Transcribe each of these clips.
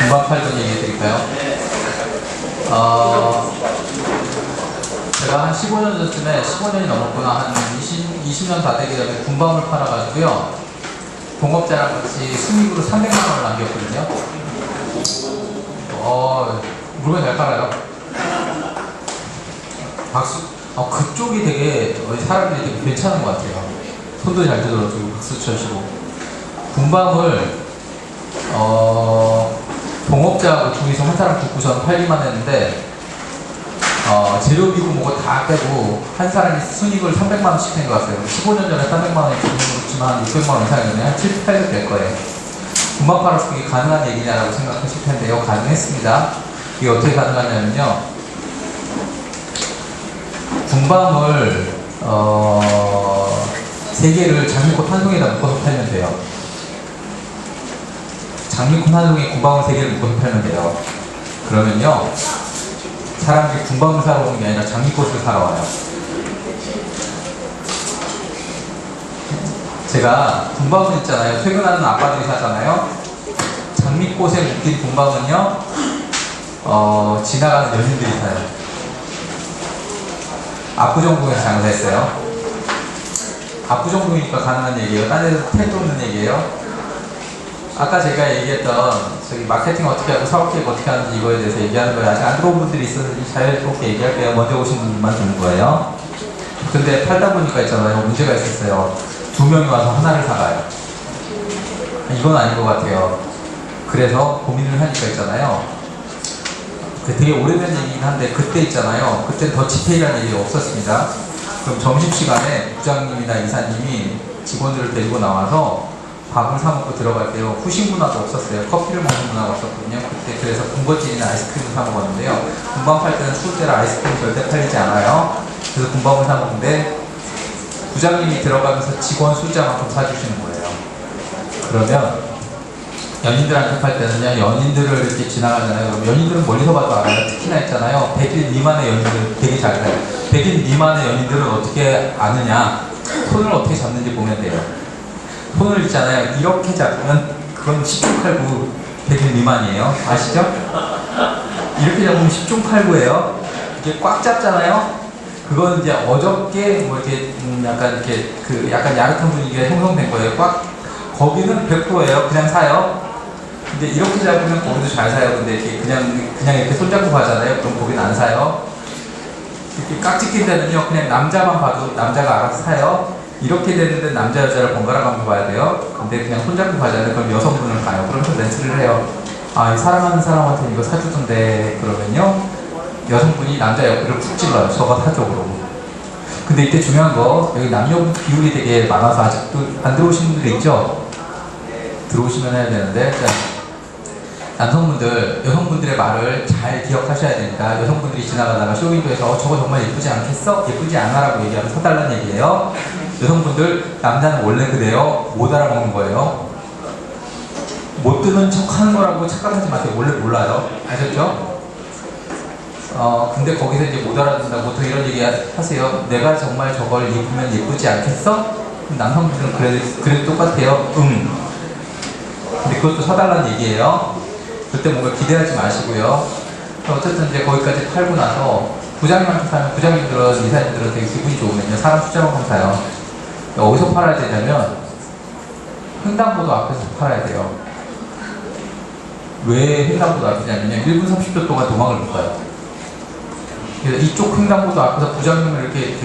금방 팔던 얘기 해드릴까요? 제가 한 15년 전쯤에, 15년이 넘었구나, 한 20년 다 되기 전에 군밤을 팔아가지고요, 동업자랑 같이 순이익으로 300만 원을 남겼거든요. 물건 잘 팔아요. 박수. 그쪽이 되게 사람들이 되게 괜찮은 것 같아요. 손도 잘 들어주고 박수 쳐주고. 군밤을 동업자하고 둘이서 한 사람 붙고서 팔기만 했는데, 재료비고 뭐고 다 빼고 한 사람이 순이익을 300만 원씩 낸 것 같아요. 15년 전에 300만 원이 그렇지만 한 600만 원 이상이면 한 7, 800 될 거예요. 군밤 팔아서 그게 가능한 얘기냐라고 생각하실 텐데요. 가능했습니다. 이게 어떻게 가능하냐면요. 군밤을 3개를 장미꽃 한 송이에다 묶어서 팔면 돼요. 장미꽃 한 송이에 군밤을 3개를 묶어서 팔면 돼요. 그러면요, 사람들이 군밤을 사러 오는 게 아니라 장미꽃을 사러 와요. 제가 군밤은 있잖아요. 퇴근하는 아빠들이 사잖아요. 장미꽃에 묶인 군밤은요, 지나가는 연인들이 사요. 압구정동에서 장사했어요. 압구정동이니까 가능한 얘기예요. 딴 데서 택도 없는 얘기예요. 아까 제가 얘기했던 저기 마케팅 어떻게 하고 사업 계획 어떻게 하는지 이거에 대해서 얘기하는 거예요. 아직 안 들어온 분들이 있어서 자유롭게 얘기할게요. 먼저 오신 분들만 듣는 거예요. 근데 팔다 보니까 있잖아요. 문제가 있었어요. 2명이 와서 하나를 사가요. 이건 아닌 것 같아요. 그래서 고민을 하니까 있잖아요. 되게 오래된 얘기긴 한데, 그때 있잖아요. 그때 더치페이라는 얘기가 없었습니다. 그럼 점심시간에 부장님이나 이사님이 직원들을 데리고 나와서 밥을 사 먹고 들어갈 때요, 후식 문화도 없었어요. 커피를 먹는 문화가 없었거든요. 그때 그래서 군것질이나 아이스크림을 사 먹었는데요. 군밤 팔 때는 추울 때라 아이스크림 절대 팔리지 않아요. 그래서 군밤을 사 먹는데 부장님이 들어가면서 직원 숫자만큼 사주시는 거예요. 그러면 연인들한테 팔 때는요, 연인들을 이렇게 지나가잖아요. 그럼 연인들은 멀리서 봐도 알아요. 특히나 있잖아요, 100일 미만의 연인들 되게 잘 가요. 100일 미만의 연인들은 어떻게 아느냐, 손을 어떻게 잡는지 보면 돼요. 손을 있잖아요, 이렇게 잡으면 그건 10중 8구 100일 미만이에요. 아시죠? 이렇게 잡으면 10중 8구예요. 이게 꽉 잡잖아요. 그건 이제 어저께 뭐 이렇게 약간 이렇게 그 약간 야릇한 분위기가 형성된 거예요. 꽉. 거기는 100%예요. 그냥 사요. 근데 이렇게 잡으면 거기도 잘 사요. 근데 이렇게 그냥 이렇게 손잡고 가잖아요. 그럼 거기는 안 사요. 이렇게 깍지 낀 데는요, 그냥 남자만 봐도 남자가 알아서 사요. 이렇게 되는데 남자 여자를 번갈아 가면서 봐야 돼요. 근데 그냥 손잡고 가잖아요. 그럼 여성분을 가요. 그러면서 렌트를 해요. 이 사랑하는 사람한테 이거 사주던데, 그러면요, 여성분이 남자 옆구리를 푹 찔러요. 저거 사줘 그러고. 근데 이때 중요한 거, 여기 남녀 비율이 되게 많아서 아직도 안 들어오신 분들이 있죠? 들어오시면 해야 되는데, 자, 남성분들, 여성분들의 말을 잘 기억하셔야 됩니다. 여성분들이 지나가다가 쇼윈도에서 저거 정말 예쁘지 않겠어? 예쁘지 않아라고 얘기하면 사달라는 얘기예요. 여성분들, 남자는 원래 그래요. 못 알아먹는 거예요. 못 듣는 척 하는 거라고 착각하지 마세요. 원래 몰라요. 아셨죠? 근데 거기서 이제 못 알아듣는다고 보통 이런 얘기 하세요. 내가 정말 저걸 입으면 예쁘지 않겠어? 남성분들은 그래도 똑같아요. 근데 그것도 사달라는 얘기예요. 그때 뭔가 기대하지 마시고요. 어쨌든 이제 거기까지 팔고 나서 부장님한테 사면, 부장님들은, 이사님들은 되게 기분이 좋으면요, 사람 숫자만큼 사요. 어디서 팔아야 되냐면 횡단보도 앞에서 팔아야 돼요. 왜 횡단보도 앞이냐면요, 1분 30초 동안 도망을 못 가요. 그래서 이쪽 횡단보도 앞에서 부장님을 이렇게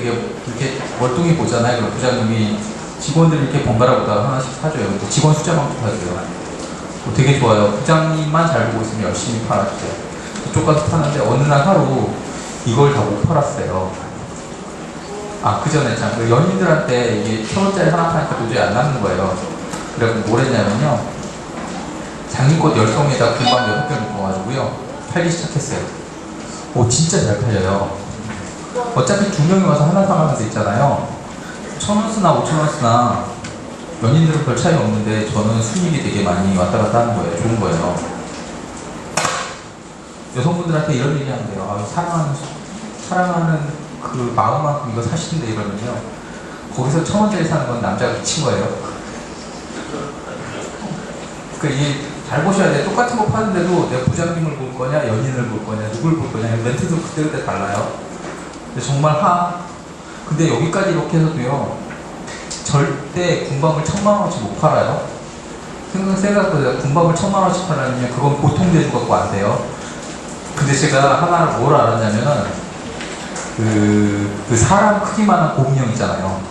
멀뚱히 보잖아요. 그럼 부장님이 직원들 이렇게 번갈아 보다가 하나씩 사줘요. 직원 숫자만큼 사줘요. 되게 좋아요. 부장님만 잘 보고 있으면 열심히 팔아주세요. 그쪽 가서 파는데 어느 날 하루 이걸 다 못 팔았어요. 그 전에 참 연인들한테 이게 1,000원짜리 하나 파니까 도저히 안 남는 거예요. 그래서 뭘 했냐면요, 장미꽃 10송에다 군밤 6개 묶어가지고요, 팔기 시작했어요. 진짜 잘 팔려요. 어차피 2명이 와서 하나 사가면 돼 있잖아요. 1,000원 쓰나 5,000원 쓰나 연인들은 별 차이 없는데 저는 수익이 되게 많이 왔다 갔다 하는 거예요. 좋은 거예요. 여성분들한테 이런 얘기 하면 돼요. 사랑하는 그 마음만큼 이거 사시는데, 이러면요, 거기서 1,000원짜리 사는 건 남자가 미친 거예요. 그러니까 이게 잘 보셔야 돼. 똑같은 거 파는데도 내가 부장님을 볼 거냐, 연인을 볼 거냐, 누굴 볼 거냐, 멘트도 그때그때 달라요. 근데 정말 근데 여기까지 이렇게 해서도요, 절대 군밤을 1000만원어치 못 팔아요. 생각보다 군밤을 1000만원어치 팔려면 그건 보통 대주 갖고 안 돼요. 근데 제가 하나를 뭘 알았냐면은, 그 사람 크기만한 곰인형 있잖아요.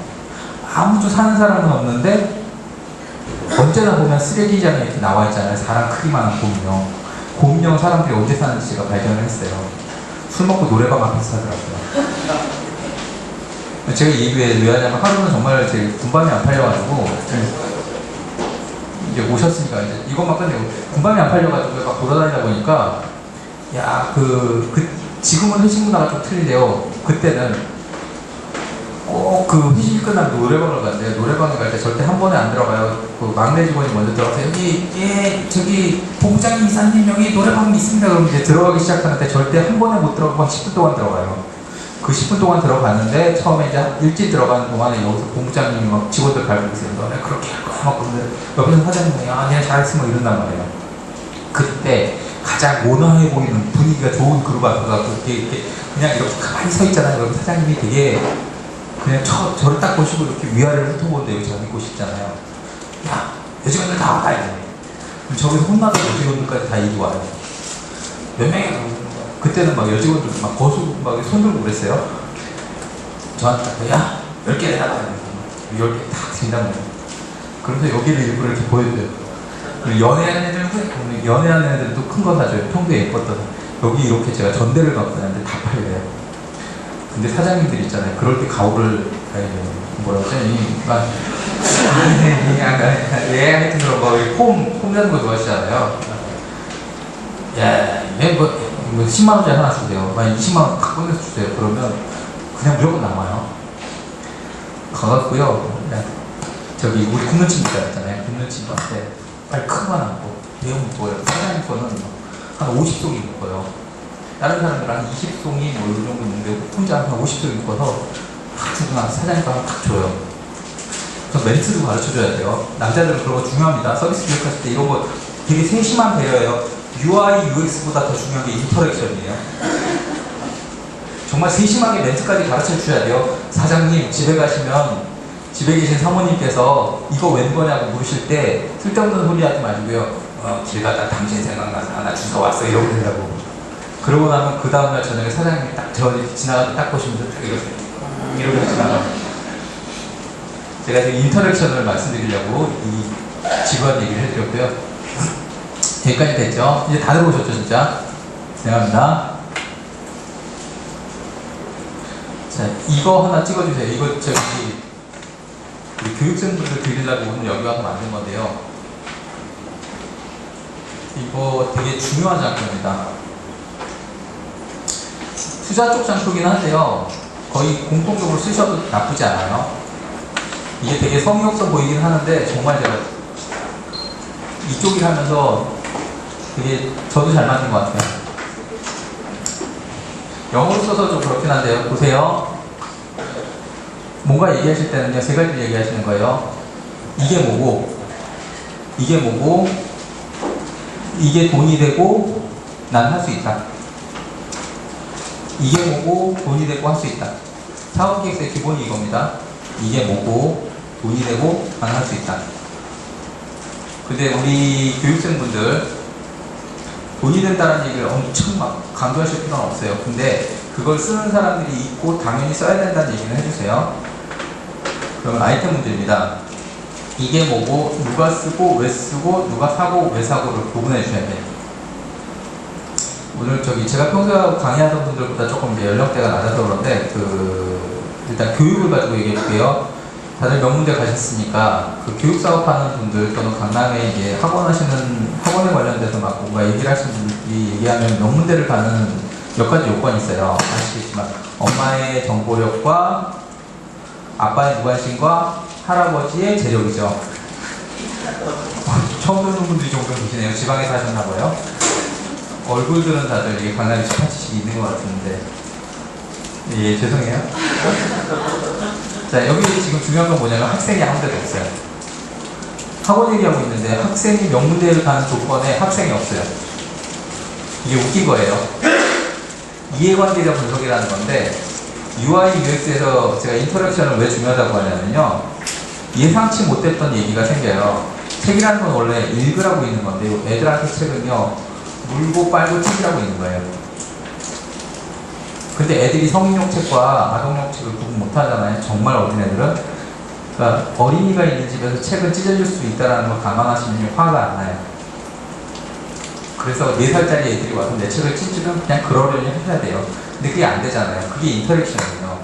아무도 사는 사람은 없는데, 언제나 보면 쓰레기장에 이렇게 나와 있잖아요. 사람 크기만한 곰인형. 곰인형 사람들이 언제 사는지 제가 발견을 했어요. 술 먹고 노래방 앞에서 사더라고요. 제가 이 얘기를 왜 하냐면, 하루는 정말 제 군밤이 안 팔려가지고, 이제 오셨으니까 이제 이것만 끝내고, 군밤이 안 팔려가지고 막 돌아다니다 보니까, 야, 지금은 회식 문화가 좀 틀린데요. 그때는 꼭 그 회식이 끝나면 노래방을 갔는데, 노래방에 갈 때 절대 한 번에 안 들어가요. 그 막내 직원이 먼저 들어가서, 저기 본부장님 이사님 여기 노래방 있습니다. 그러면 이제 들어가기 시작하는데 절대 한 번에 못 들어가고 한 10분 동안 들어가요. 그 10분 동안 들어갔는데, 처음에 이제 일찍 들어가는 동안에 여기서 본부장님이 막 직원들 밟고 있어요. 너네 그렇게 할 거야. 막 그러는데, 옆에서 사장님이, 내가 잘했어. 막 이런단 말이에요. 그때 가장 온화해 보이는 분위기가 좋은 그룹 앞에 가서 이렇게 그냥 이렇게 가만히 서 있잖아요. 그럼 사장님이 되게 그냥 저를 딱 보시고 이렇게 위아래를 훑어보는데 여기 저 믿고 싶잖아요. 야, 여직원들 다 와야 돼. 그럼 저기서 혼나서 여직원들까지 다 이리 와요. 몇 명이 그때는 막 여직원들 막 막 손 들고 그랬어요. 저한테 야, 10개 내놔봐야 돼. 10개 다 드린단 말이에요. 그래서 여기를 일부러 이렇게 보여줘요. 연애하는 애들은 또 큰 거 사줘요. 평소에 예뻤던. 여기 이렇게 제가 전대를 갖고 다녔는데 다 팔려요. 근데 사장님들 있잖아요. 그럴 때 가오를, 뭐라 그러지? 하여튼 그런 거, 폼 사는 거 좋아하시잖아요. 야, 뭐 10만원짜리 하나 주세요. 만약 20만원 딱 꺼내서 주세요. 그러면 그냥 무조건 남아요. 가갖고요. 저기 우리 굽는 친구가 있잖아요. 굽는 친구한테 빨리 큰 거 남고 대형 묶어요. 사장님 거는 한 50송이 묶어요. 다른 사람들은 한 20송이 뭐 이 정도 있는데 혼자 한 50송이 묶어서 사장님 거 하나 딱 줘요. 그래서 멘트도 가르쳐줘야 돼요. 남자들은 그런 거 중요합니다. 서비스 기획하실 때 이런 거 되게 세심한 배려예요. UI, UX보다 더 중요한 게 인터랙션이에요. 정말 세심하게 멘트까지 가르쳐 주셔야 돼요. 사장님 집에 가시면 집에 계신 사모님께서 이거 웬 거냐고 물으실 때 쓸데없는 소리 하지 마시고요. 길 가다 당신 생각나서 하나 주워 왔어 이러고 된다고. 그러고 나면 그 다음날 저녁에 사장님이 딱 저 지나가서 딱 보시면서 딱 이러면서 지나가요. 제가 지금 인터랙션을 말씀드리려고 이 직원 얘기를 해드렸고요. 여기까지 됐죠? 이제 다들 오셨죠 진짜? 진행합니다. 자, 이거 하나 찍어주세요. 이거 우리 교육생분들 드리려고 오늘 여기 와서 만든 건데요. 이거 되게 중요한 장표입니다. 투자 쪽 장표긴 한데요. 거의 공통적으로 쓰셔도 나쁘지 않아요. 이게 되게 성의 없어 보이긴 하는데 정말 제가 이쪽 일 하면서 되게 저도 잘 맞는 것 같아요. 영어로 써서 좀 그렇긴 한데요. 보세요. 뭔가 얘기하실 때는요, 세 가지를 얘기하시는 거예요. 이게 뭐고, 이게 뭐고, 이게 돈이 되고, 난 할 수 있다. 이게 뭐고, 돈이 되고, 할 수 있다. 사업기획서의 기본이 이겁니다. 이게 뭐고, 돈이 되고, 난 할 수 있다. 근데 우리 교육생분들, 돈이 된다는 얘기를 엄청 막 강조하실 필요는 없어요. 근데 그걸 쓰는 사람들이 있고, 당연히 써야 된다는 얘기는 해주세요. 그러면 아이템 문제입니다. 이게 뭐고, 누가 쓰고, 왜 쓰고, 누가 사고, 왜 사고를 구분해 주셔야 돼요. 오늘 제가 평소에 강의하던 분들보다 조금 연령대가 낮아서 그런데, 일단 교육을 가지고 얘기해 볼게요. 다들 명문대 가셨으니까, 교육 사업하는 분들 또는 강남에 이제 학원에 관련돼서 막 뭔가 얘기를 하시는 분들이 얘기하면 명문대를 가는 몇 가지 요건이 있어요. 아시겠지만, 엄마의 정보력과 아빠의 무관심과 할아버지의 재력이죠. 처음 듣는 분들이 종종 계시네요. 지방에서 하셨나봐요. 얼굴들은 다들 이게 강남에 18, 70이 있는 것 같은데. 예, 죄송해요. 자, 여기 지금 중요한 건 뭐냐면 학생이 아무 데도 없어요. 학원 얘기하고 있는데 학생이 명문대를 가는 조건에 학생이 없어요. 이게 웃긴 거예요. 이해관계자 분석이라는 건데 UI, UX에서 제가 인터랙션을 왜 중요하다고 하냐면요. 예상치 못했던 얘기가 생겨요. 책이라는 건 원래 읽으라고 있는 건데 애들한테 책은요. 물고 빨고 책이라고 있는 거예요. 근데 애들이 성인용 책과 아동용 책을 구분 못하잖아요. 정말 어린 애들은. 그러니까 어린이가 있는 집에서 책을 찢어질 수 있다는 걸 감안하시면 화가 안 나요. 그래서 4살짜리 애들이 와서 내 책을 찢으면 그냥 그러려니 하셔야 돼요. 근데 그게 안 되잖아요. 그게 인터랙션이에요.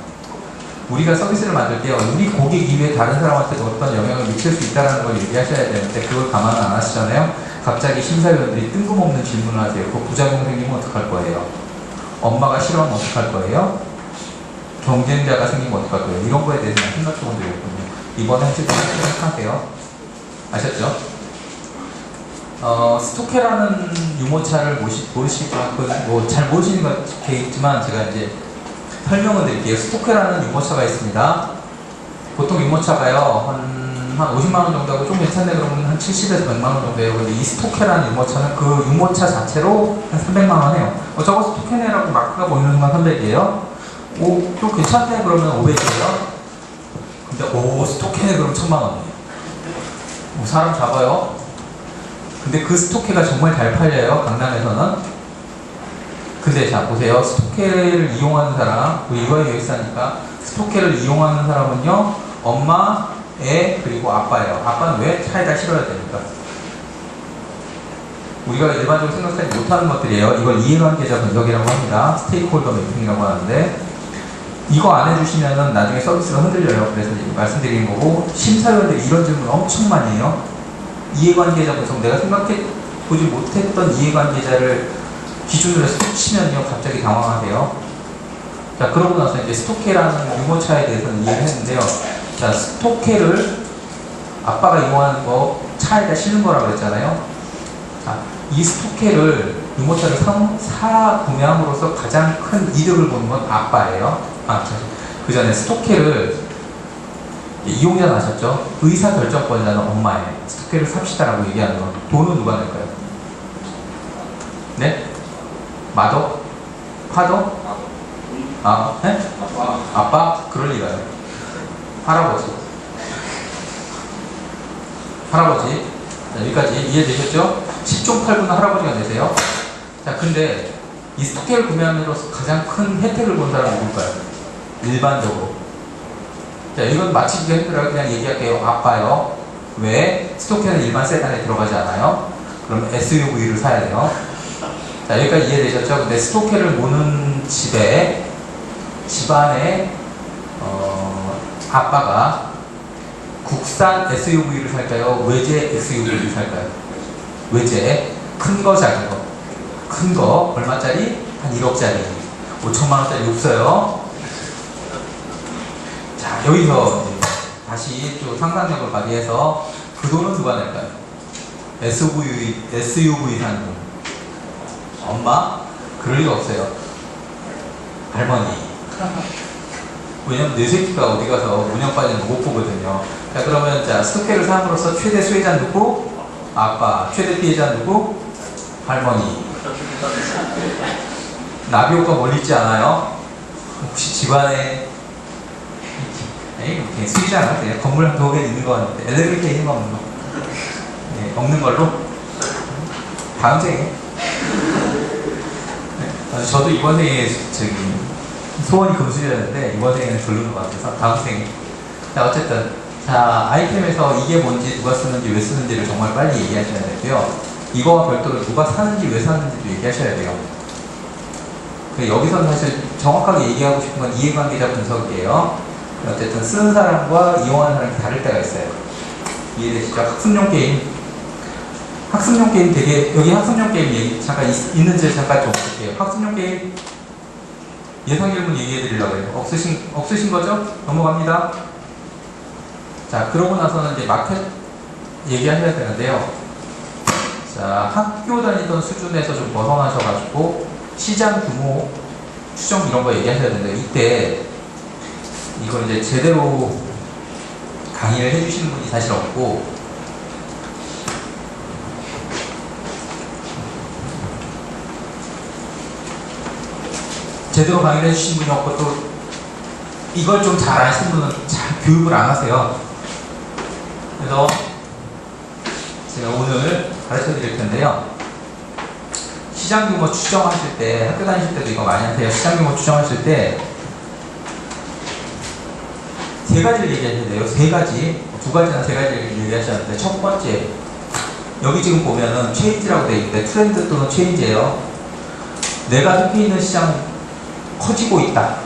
우리가 서비스를 만들 때 우리 고객 이외에 다른 사람한테도 어떤 영향을 미칠 수 있다는 걸 얘기하셔야 되는데 그걸 감안 안 하시잖아요. 갑자기 심사위원들이 뜬금없는 질문을 하세요. 그 부작용 생기면 어떡할 거예요? 엄마가 싫어하면 어떡할 거예요? 경쟁자가 생기면 어떡할 거예요? 이런 거에 대해서 생각해 본 적이 없거든요. 이번에 하실 때 생각하세요. 아셨죠? 스토케라는 유모차를 모르시겠지만, 잘 모르시는 게 있지만, 제가 이제 설명을 드릴게요. 스토케라는 유모차가 있습니다. 보통 유모차가요, 한 50만원 정도 하고 좀 괜찮네 그러면 한 70에서 100만원 정도 해요. 근데 이 스토케라는 유모차는 그 유모차 자체로 한 300만원 해요. 저거 스토케네라고 마크가 보이는 순간 300이에요. 좀 괜찮네 그러면 500이에요. 근데 스토케네 그러면 1000만원이에요. 사람 잡아요. 근데 그 스토케가 정말 잘 팔려요. 강남에서는. 근데 자 보세요. 스토케를 이용하는 사람, 이거에 UX하니까 스토케를 이용하는 사람은요. 엄마, 애, 그리고 아빠예요. 아빠는 왜 차에다 실어야 됩니까? 우리가 일반적으로 생각하지 못하는 것들이에요. 이걸 이해관계자 분석이라고 합니다. 스테이크홀더 매핑이라고 하는데 이거 안 해주시면은 나중에 서비스가 흔들려요. 그래서 말씀드리는 거고 심사위원들이 이런 질문 엄청 많이 해요. 이해관계자 분석, 내가 생각해보지 못했던 이해관계자를 기준으로 해서 치면요 갑자기 당황하세요. 자 그러고 나서 이제 스토케라는 유모차에 대해서는 이해를 했는데요. 자 스토케를 아빠가 이용하는 거 차에다 실는 거라고 했잖아요. 자, 이 스토케를 유모차를 구매함으로써 가장 큰 이득을 보는 건 아빠예요. 그 전에 스토케를 이용자는 아셨죠? 의사결정권자는 엄마예요. 스토케를 삽시다라고 얘기하는 거. 돈은 누가 낼까요? 네? 마더? 파더? 네? 아빠? 그럴 리가요. 할아버지. 자, 여기까지 이해되셨죠? 10종 8구는 할아버지가 내세요. 자, 근데 이 스토케를 구매함으로써 가장 큰 혜택을 본 사람은 누굴까요? 일반적으로. 자, 이건 맞히기가 힘들어요. 그냥 얘기할게요. 아빠요. 왜? 스토케는 일반 세단에 들어가지 않아요. 그럼 SUV를 사야 돼요. 자, 여기까지 이해되셨죠? 근데 스토케를 모는 집안에 아빠가 국산 SUV를 살까요? 외제 SUV를 살까요? 외제. 큰 거, 작은 거. 큰 거, 얼마짜리? 한 1억짜리. 5천만원짜리 없어요. 자, 여기서 다시 또 상상력을 발휘해서 그 돈은 누가 낼까요? SUV 사는 돈. 엄마? 그럴 리가 없어요. 할머니. 왜냐면 내 새끼가 어디 가서 운영 빠지는 거 못 보거든요. 자, 그러면 자, 스토케를 사함으로써 최대 수혜자 누구? 아빠. 최대 피해자 누구? 할머니. 나비 효과 멀리 있지 않아요? 혹시 집안에 그냥 수리지 않아도 돼요. 건물 한 2개 있는 거 같은데 엘리베이터에 있는 거 없는 거? 네, 없는 걸로? 다음 생에. 네, 저도 이번 생에 소원이 금수저였는데 이번 생에는 별로인 것 같아서 다음 생에. 자, 어쨌든 자, 아이템에서 이게 뭔지 누가 쓰는지 왜 쓰는지를 정말 빨리 얘기하셔야 되고요. 이거와 별도로 누가 사는지 왜 사는지도 얘기하셔야 돼요. 여기서는 사실 정확하게 얘기하고 싶은 건 이해관계자 분석이에요. 어쨌든 쓰는 사람과 이용하는 사람이 다를 때가 있어요. 이해되시죠? 학습용 게임 되게, 여기 학습용 게임 얘기 잠깐 있는지 잠깐 좀 볼게요. 학습용 게임 예상 질문 얘기해 드리려고 해요. 없으신 거죠? 넘어갑니다. 자, 그러고 나서는 이제 마켓 얘기하셔야 되는데요. 자, 학교 다니던 수준에서 좀 벗어나셔가지고 시장 규모 추정 이런 거 얘기하셔야 되는데 이때 이걸 이제 제대로 강의를 해주시는 분이 사실 없고 제대로 강의를 해주신 분이 없고 또 이걸 좀 잘 아시는 분은 잘 교육을 안 하세요. 그래서 제가 오늘 가르쳐 드릴 텐데요. 시장 규모 추정하실 때, 학교 다니실 때도 이거 많이 하세요. 시장 규모 추정하실 때 세 가지를 얘기하셔야 돼요. 세 가지. 두 가지나 세 가지를 얘기하셨는데, 첫 번째, 여기 지금 보면은 체인지라고 되어 있는데, 트렌드 또는 체인지예요. 내가 속해 있는 시장은 커지고 있다.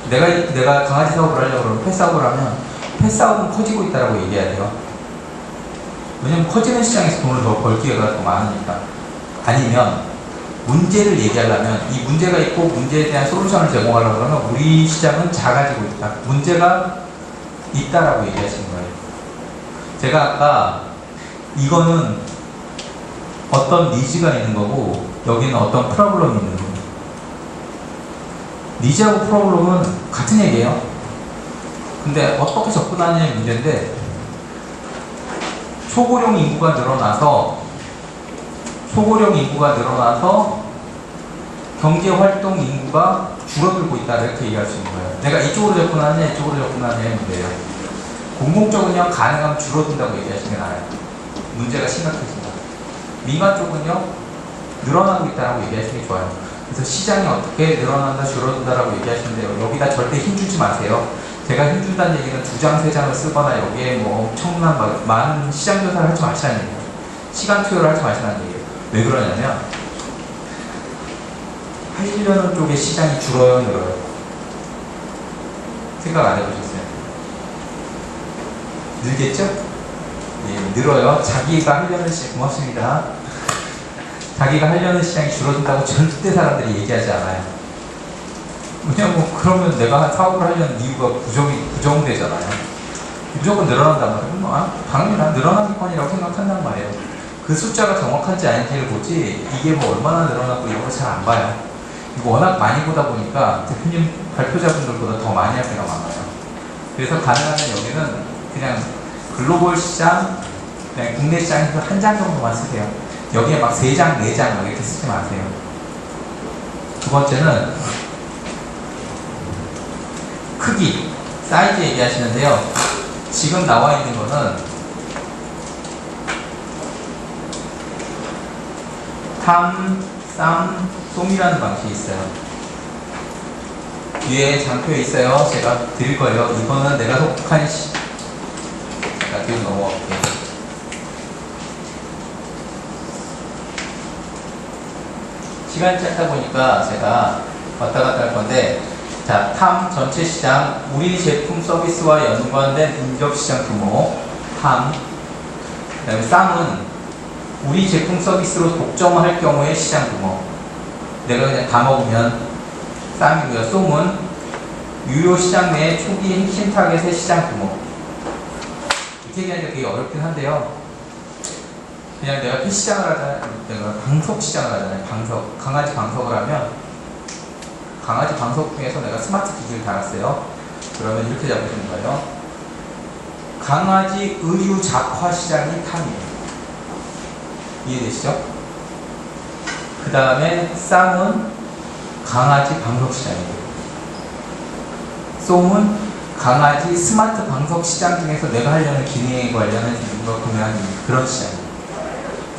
내가 강아지 사업을 하려고 그러면 펫사업을 하면 펫사업은 커지고 있다라고 얘기해야 돼요. 왜냐면 커지는 시장에서 돈을 더 벌 기회가 더 많으니까. 아니면 문제를 얘기하려면 이 문제가 있고 문제에 대한 솔루션을 제공하려고 그러면 우리 시장은 작아지고 있다. 문제가 있다라고 얘기하시는 거예요. 제가 아까 이거는 어떤 니즈가 있는 거고 여기는 어떤 프로블럼이 있는 거예요. 니즈하고 프로블럼은 같은 얘기예요. 근데 어떻게 접근하느냐의 문제인데, 초고령 인구가 늘어나서 경제활동 인구가 줄어들고 있다, 이렇게 얘기할 수 있는 거예요. 내가 이쪽으로 접근하느냐 이쪽으로 접근하느냐의 문제예요. 공공적은요 가능하면 줄어든다고 얘기하시는 게 나아요. 문제가 심각해진다. 민간 쪽은요 늘어나고 있다고 얘기하시는 게 좋아요. 그래서 시장이 어떻게 늘어난다 줄어든다라고 얘기하시는데요, 여기다 절대 힘주지 마세요. 제가 힘준다는 얘기는 2장 3장을 쓰거나 여기에 뭐 엄청난 많은 시장 조사를 하지 마시라는 얘기예요. 시간 투여를 하지 마시라는 얘기예요. 왜 그러냐면 하시려는 쪽의 시장이 줄어요 늘어요? 생각 안 해보셨어요? 늘겠죠? 예, 늘어요. 자기가 하려는 시장, 고맙습니다. 자기가 하려는 시장이 줄어든다고 절대 사람들이 얘기하지 않아요. 왜냐면 그러면 내가 사업을 하려는 이유가 부정되잖아요. 무조건 늘어난단 말이에요. 당연히 난 늘어나기권이라고 생각한단 말이에요. 그 숫자가 정확한지 아닌지를 보지 이게 뭐 얼마나 늘어나고 이런 거 잘 안 봐요. 이거 워낙 많이 보다 보니까 대표님 발표자분들보다 더 많이 할 때가 많아요. 그래서 가능하면 여기는 그냥 글로벌 시장, 그냥 국내 시장에서 한 장 정도만 쓰세요. 여기에 막 3장, 4장 이렇게 쓰지 마세요. 두 번째는 크기, 사이즈 얘기하시는데요. 지금 나와 있는 거는 탐, 쌈, 쏨이라는 방식이 있어요. 뒤에 장표에 있어요. 제가 드릴 거예요. 이거는 내가 속한 제가 뒤로 넘어갈게요. 시간이 짧다 보니까 제가 왔다 갔다 할 건데, 자, 탐 전체 시장, 우리 제품 서비스와 연관된 인접 시장 규모, 탐. 그 다음에 쌈은 우리 제품 서비스로 독점할 경우의 시장 규모. 내가 그냥 다 먹으면 쌈이고요. 쏨은 유효 시장 내 초기 핵심 타겟의 시장 규모. 이렇게 얘기하니까 되게 어렵긴 한데요. 그냥 내가 펫시장을 하잖아요. 내가 방석 시장을 하잖아요. 방석. 강아지 방석을 하면 강아지 방석 중에서 내가 스마트 기기를 달았어요. 그러면 이렇게 잡으시는 거예요. 강아지 의류 잡화 시장이 탐이에요. 이해되시죠? 그 다음에 쌈은 강아지 방석 시장이에요. 쏨은 강아지 스마트 방석 시장 중에서 내가 하려는 기능에 관련한 누가 구매하는 그런 시장이에요.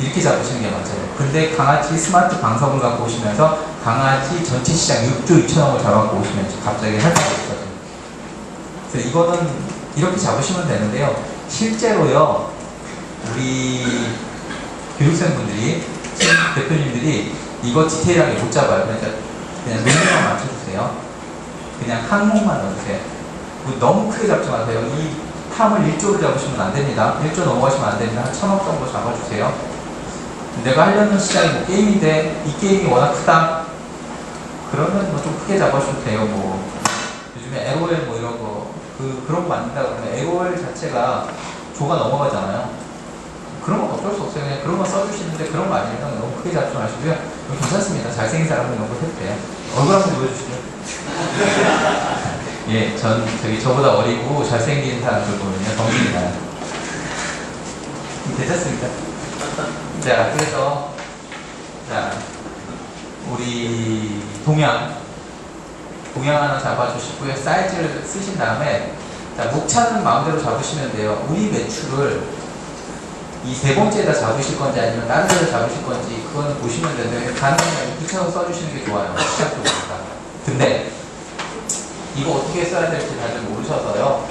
이렇게 잡으시는 게 맞아요. 근데 강아지 스마트 방석을 갖고 오시면서 강아지 전체 시장 6조 2천억을 잡아갖고 오시면 갑자기 할 수가 있거든요. 그래서 이거는 이렇게 잡으시면 되는데요. 실제로요, 우리 교육생분들이, 대표님들이 이거 디테일하게 못 잡아요. 그러니까 그냥 명령만 맞춰주세요. 그냥 항목만 넣으세요. 너무 크게 잡지 마세요. 이 탐을 1조를 잡으시면 안 됩니다. 1조 넘어가시면 안 됩니다. 한 1,000억 정도 잡아주세요. 내가 하려는 시장이 뭐 게임인데 이 게임이 워낙 크다. 그러면 뭐 좀 크게 잡아주셔도 돼요. 뭐 요즘에 LOL 뭐 이런 거 그런 거 만든다 그러면 LOL 자체가 조가 넘어가잖아요. 그런 건 어쩔 수 없어요. 그냥 그런 거 써주시는데 그런 거 아니면 너무 크게 잡지 마시고요. 괜찮습니다. 잘생긴 사람은 이런 거 해도 돼요. 얼굴 한번 보여주시죠. 예, 저보다 어리고 잘생긴 사람들 보면요, 정신이 나요. 괜찮습니다. 자, 그래서, 자, 우리 동향 하나 잡아주시고요. 사이즈를 쓰신 다음에 자, 목차는 마음대로 잡으시면 돼요. 우리 매출을 이 세 번째에다 잡으실 건지 아니면 다른 데다 잡으실 건지 그거는 보시면 되는데 가능하면 붙여서 써주시는 게 좋아요. 시작부터. 근데 이거 어떻게 써야 될지 다들 모르셔서요.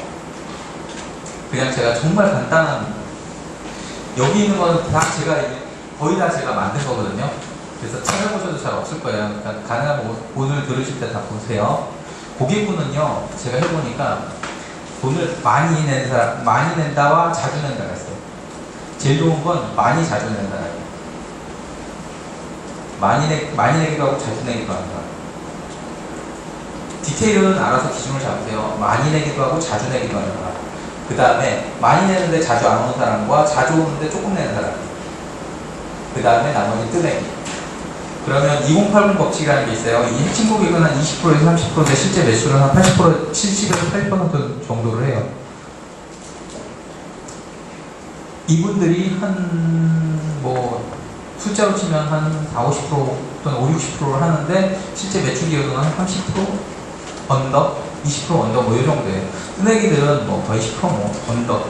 그냥 제가 정말 간단한 여기 있는 거는 다 제가 거의 다 제가 만든 거거든요. 그래서 찾아보셔도 잘 없을 거예요. 그러니까 가능하면 오늘 들으실 때 다 보세요. 고객분은요, 제가 해보니까 돈을 많이 낸다와 자주 낸다가 있어요. 제일 좋은 건 많이 자주 낸다가 있어요. 많이 내기도 하고 자주 내기도 한다. 디테일은 알아서 기준을 잡으세요. 많이 내기도 하고 자주 내기도 하는 사람. 그 다음에 많이 내는데 자주 안 오는 사람과 자주 오는데 조금 내는 사람. 그 다음에 나머지 뜨내기. 그러면 2080 법칙이라는 게 있어요. 이 핵심 고객은 한 20%에서 30%인데 실제 매출은 한 80%, 70에서 80% 정도를 해요. 이분들이 숫자로 치면 한 40, 50% 또는 50, 60%를 하는데 실제 매출 기여도는 한 30% 언더, 20% 언더 이 정도예요. 뜨내기들은 거의 10% 언더.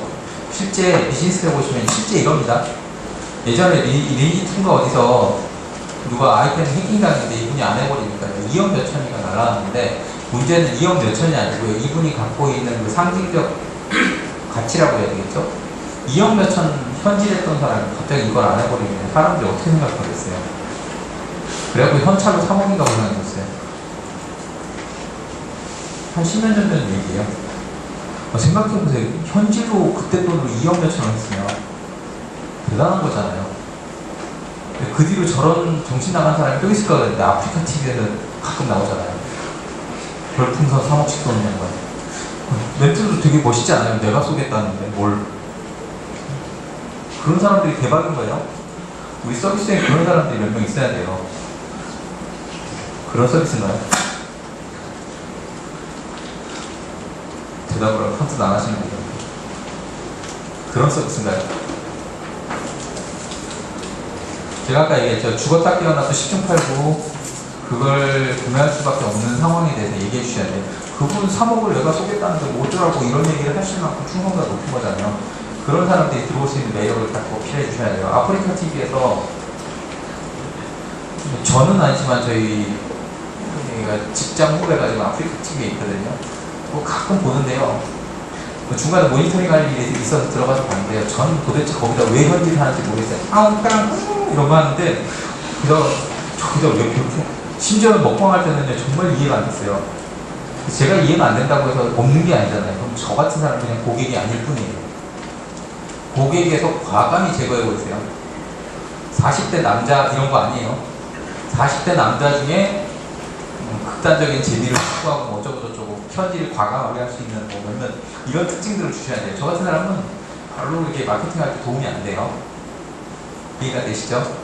실제 비즈니스 해보시면 실제 이겁니다. 예전에 리니지2가 어디서 누가 아이템 해킹당했는데 이분이 안 해버리니까 2억 몇천이가 날라왔는데 문제는 2억 몇천이 아니고요. 이분이 갖고 있는 그 상징적 가치라고 해야 되겠죠? 2억 몇천 현질했던 사람이 갑자기 이걸 안 해버리면 사람들이 어떻게 생각하겠어요? 그래갖고 현찰로 3억인가 보상해줬어요. 한 10몇 년 전 얘기예요. 생각해보세요. 현질로 그때 돈으로 2억 몇천 원 했으면 대단한 거잖아요. 그 뒤로 저런 정신 나간 사람이 또 있을 거야. 근데 아프리카 TV에는 가끔 나오잖아요. 별풍선 3억씩 쏘는 거. 멘트도 되게 멋있지 않아요? 내가 쏘겠다는데 뭘. 그런 사람들이 대박인 거예요. 우리 서비스에 그런 사람들이 몇 명 있어야 돼요. 그런 서비스인가요? 대답을 하고 컨트롤 안 하시는 거예요. 그런 서비스인가요? 제가 아까 얘기했죠. 죽었다 깨어나도 10중 8구 그걸 구매할 수밖에 없는 상황에 대해서 얘기해 주셔야 돼요. 그분 3억을 내가 쏘겠다는데 뭐 어쩌라고 이런 얘기를 하실 만큼 충성도가 높은 거잖아요. 그런 사람들이 들어올 수 있는 매력을 딱 어필해 주셔야 돼요. 아프리카 TV에서 저는 아니지만 저희 직장 후배가 지금 아프리카 TV에 있거든요. 가끔 보는데요. 중간에 모니터링 할 일이 있어서 들어가서 봤는데요. 저는 도대체 거기다 왜 현질을 하는지 모르겠어요. 아웅깡 이런 거 하는데 저기다 왜 별풍 심지어 먹방할 때는요 정말 이해가 안 됐어요. 제가 이해가 안 된다고 해서 없는 게 아니잖아요. 그럼 저 같은 사람은 그냥 고객이 아닐 뿐이에요. 고객에서 과감히 제거해 보세요. 40대 남자 이런 거 아니에요. 40대 남자 중에 극단적인 재미를 추구하고 뭐 어쩌고저쩌고 현질을 과감하게 할 수 있는 몇몇 이런 특징들을 주셔야 돼요. 저 같은 사람은 별로 이렇게 마케팅할 때 도움이 안 돼요. 이해가 되시죠?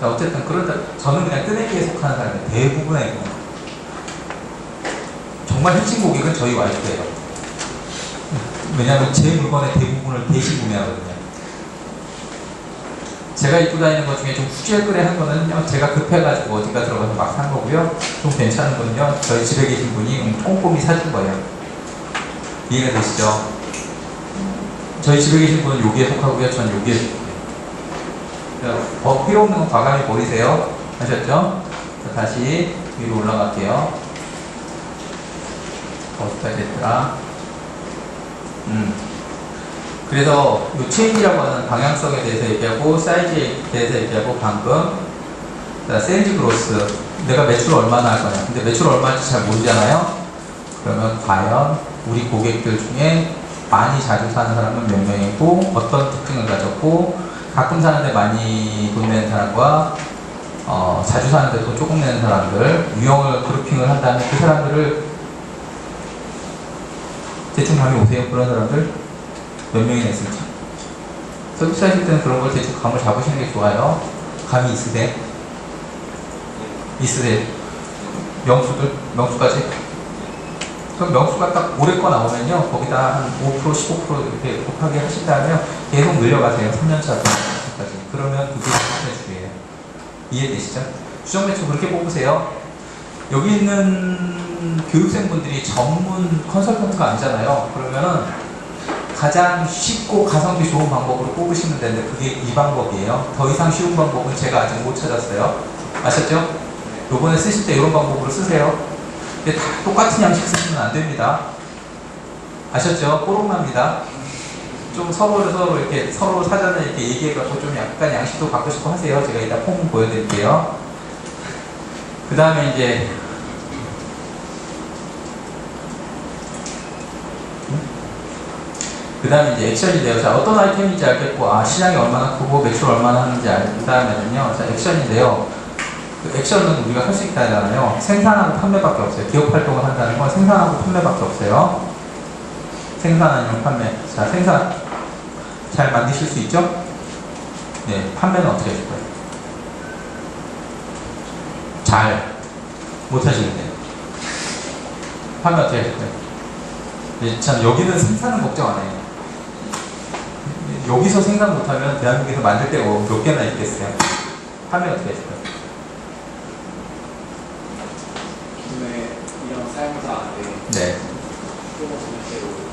어쨌든 그런다 저는 그냥 뜨내기에 속하는 사람이에요. 대부분의 경우. 정말 핵심 고객은 저희 와이프예요. 왜냐하면 제 물건의 대부분을 대신 구매하거든요. 제가 입고 다니는 것 중에 좀 후질거래 한 거는요, 제가 급해가지고 어디가 들어가서 막 산 거고요. 좀 괜찮은 거는요, 저희 집에 계신 분이 꼼꼼히 사준 거예요. 이해가 되시죠? 저희 집에 계신 분은 여기에 속하고요, 전 여기에 속해요. 필요 없는 건 과감히 버리세요. 하셨죠? 자, 다시 위로 올라갈게요. 어디까지 됐더라? 그래서 이 체인이라고 하는 방향성에 대해서 얘기하고 사이즈에 대해서 얘기하고 방금 세일즈 그로스 내가 매출 얼마나 할 거냐. 근데 매출 얼마인지 잘 모르잖아요. 그러면 과연 우리 고객들 중에 많이 자주 사는 사람은 몇 명이고 어떤 특징을 가졌고 가끔 사는데 많이 돈 내는 사람과 자주 사는데 돈 조금 내는 사람들 유형을 그룹핑을 한 다음에 그 사람들을 대충 감이 오세요? 그런 사람들 몇 명이나 있을지. 서비스 하실 때는 그런 걸 대충 감을 잡으시는 게 좋아요. 감이 있으세요? 있으세요? 명수까지? 그럼 명수가 딱 올해 거 나오면요. 거기다 한 5%, 15% 이렇게 곱하기 하신 다음에 계속 늘려가세요. 3년차 까지. 그러면 그게 3의 주예요. 이해되시죠? 주정 매출 그렇게 뽑으세요. 여기 있는 교육생분들이 전문 컨설턴트가 아니잖아요. 그러면은 가장 쉽고 가성비 좋은 방법으로 뽑으시면 되는데 그게 이 방법이에요. 더 이상 쉬운 방법은 제가 아직 못 찾았어요. 아셨죠? 요번에 쓰실 때 이런 방법으로 쓰세요. 근데 다 똑같은 양식 쓰시면 안 됩니다. 아셨죠? 꼬롱납니다. 좀 서로 이렇게 서로 사전에 이렇게 얘기해갖고 좀 약간 양식도 바꾸시고 하세요. 제가 이따 폼 보여드릴게요. 그 다음에 이제 액션인데요. 자, 어떤 아이템인지 알겠고, 시장이 얼마나 크고 매출 얼마나 하는지 알고, 그 다음에는요, 자, 액션인데요. 그 액션은 우리가 할 수 있다잖아요. 생산하고 판매밖에 없어요. 기업 활동을 한다는 건 생산하고 판매밖에 없어요. 생산 아니면 판매. 자, 생산 잘 만드실 수 있죠? 네, 판매는 어떻게 하실 거예요? 잘 못하시는데 판매 어떻게 하실 거예요? 네, 참 여기는 생산은 걱정 안 해요. 여기서 생산 못하면 대한민국에서 만들 데가 몇 개나 있겠어요? 판매 어떻게 하실 거예요? 기존에 이런 사용자한테 네.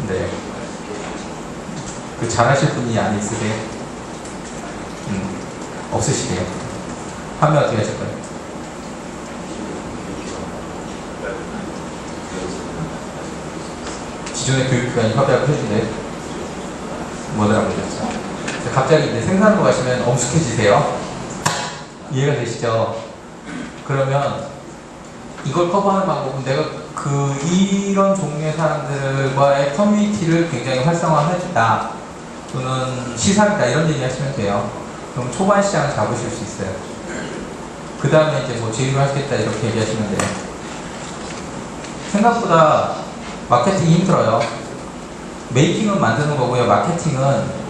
네. 그 잘하실 분이 안에 있으세요? 없으시대요. 판매 어떻게 하실 거예요? 기존의 교육기관이 협약을 해준대요. 뭐더라고요, 그렇죠? 갑자기 이제 생산으로 가시면 엄숙해지세요. 이해가 되시죠? 그러면 이걸 커버하는 방법은 내가 이런 종류의 사람들과의 커뮤니티를 굉장히 활성화해준다. 또는 시사이다. 이런 얘기 하시면 돼요. 그럼 초반 시장을 잡으실 수 있어요. 그 다음에 이제 뭐 제휴를 하시겠다. 이렇게 얘기하시면 돼요. 생각보다 마케팅이 힘들어요. 메이킹은 만드는 거고요. 마케팅은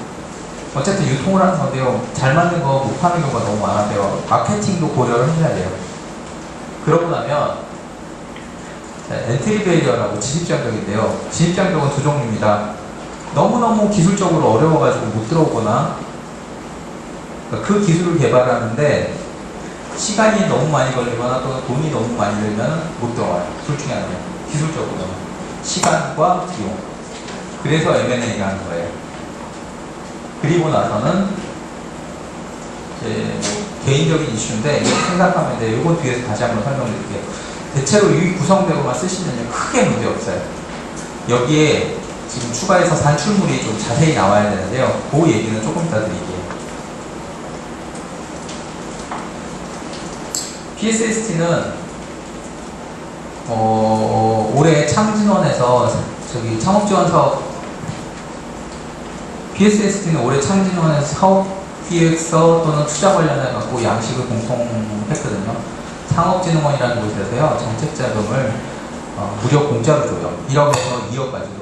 어쨌든 유통을 하는 건데요. 잘 만든 거 못 파는 경우가 너무 많아서요. 마케팅도 고려를 해야 돼요. 그러고 나면 엔트리 베리어라고 진입장벽인데요. 진입장벽은 두 종류입니다. 너무너무 기술적으로 어려워가지고 못 들어오거나 그 기술을 개발하는데 시간이 너무 많이 걸리거나 또는 돈이 너무 많이 들면 못 들어와요. 둘 중에 하나예요. 기술적으로는. 시간과 비용. 그래서 M&A를 하는 거예요. 그리고 나서는 이제 뭐 개인적인 이슈인데 이거 생각하면 돼. 이건 뒤에서 다시 한번 설명드릴게요. 대체로 이 구성대로만 쓰시면 크게 문제 없어요. 여기에 지금 추가해서 산출물이 좀 자세히 나와야 되는데요. 그 얘기는 조금 이따 드릴게요. PSST는 올해 창진원에서 창업지원사업 PSST는 올해 창진원에서 사업기획서 또는 투자 관련해 갖고 양식을 공통했거든요. 창업진흥원이라는 곳에서요 정책자금을 무려 공짜로 줘요. 1억에서 2억까지도.